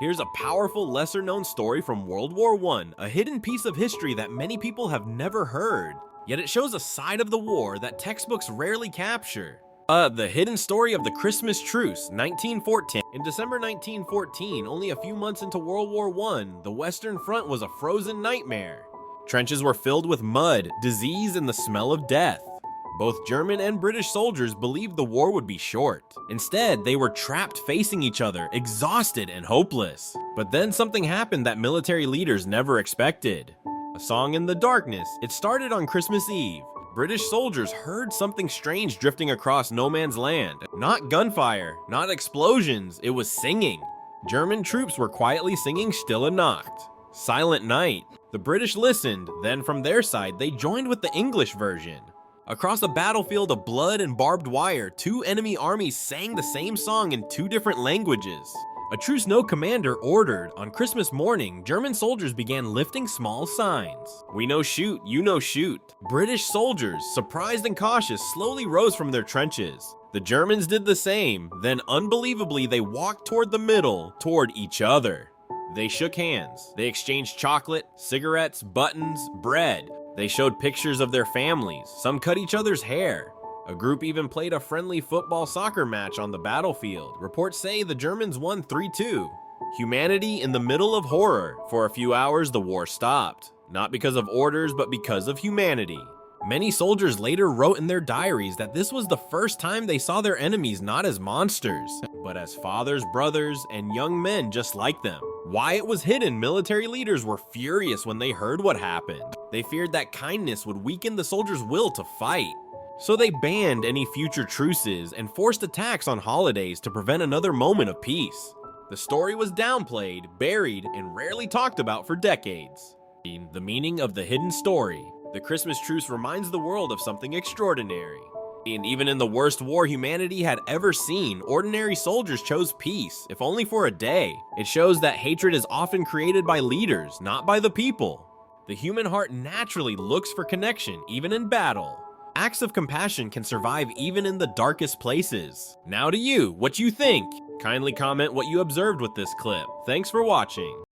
Here's a powerful, lesser-known story from World War I, a hidden piece of history that many people have never heard. Yet it shows a side of the war that textbooks rarely capture. The hidden story of the Christmas Truce, 1914. In December 1914, only a few months into World War I, the Western Front was a frozen nightmare. Trenches were filled with mud, disease, and the smell of death. Both German and British soldiers believed the war would be short. Instead, they were trapped facing each other, exhausted and hopeless. But then something happened that military leaders never expected. A song in the darkness. It started on Christmas Eve. British soldiers heard something strange drifting across no man's land. Not gunfire, not explosions, it was singing. German troops were quietly singing Stille Nacht, Silent Night. The British listened, then from their side, they joined with the English version. Across a battlefield of blood and barbed wire, two enemy armies sang the same song in two different languages. A truce no commander ordered. On Christmas morning, German soldiers began lifting small signs. We no shoot, you no shoot. British soldiers, surprised and cautious, slowly rose from their trenches. The Germans did the same, then unbelievably they walked toward the middle, toward each other. They shook hands. They exchanged chocolate, cigarettes, buttons, bread. They showed pictures of their families. Some cut each other's hair. A group even played a friendly football-soccer match on the battlefield. Reports say the Germans won 3-2. Humanity in the middle of horror. For a few hours, the war stopped. Not because of orders, but because of humanity. Many soldiers later wrote in their diaries that this was the first time they saw their enemies not as monsters, but as fathers, brothers, and young men just like them. Why it was hidden, military leaders were furious when they heard what happened. They feared that kindness would weaken the soldiers' will to fight. So they banned any future truces and forced attacks on holidays to prevent another moment of peace. The story was downplayed, buried, and rarely talked about for decades. The meaning of the hidden story. The Christmas truce reminds the world of something extraordinary. And even in the worst war humanity had ever seen, ordinary soldiers chose peace, if only for a day. It shows that hatred is often created by leaders, not by the people. The human heart naturally looks for connection, even in battle. Acts of compassion can survive even in the darkest places. Now to you, what you think? Kindly comment what you observed with this clip. Thanks for watching.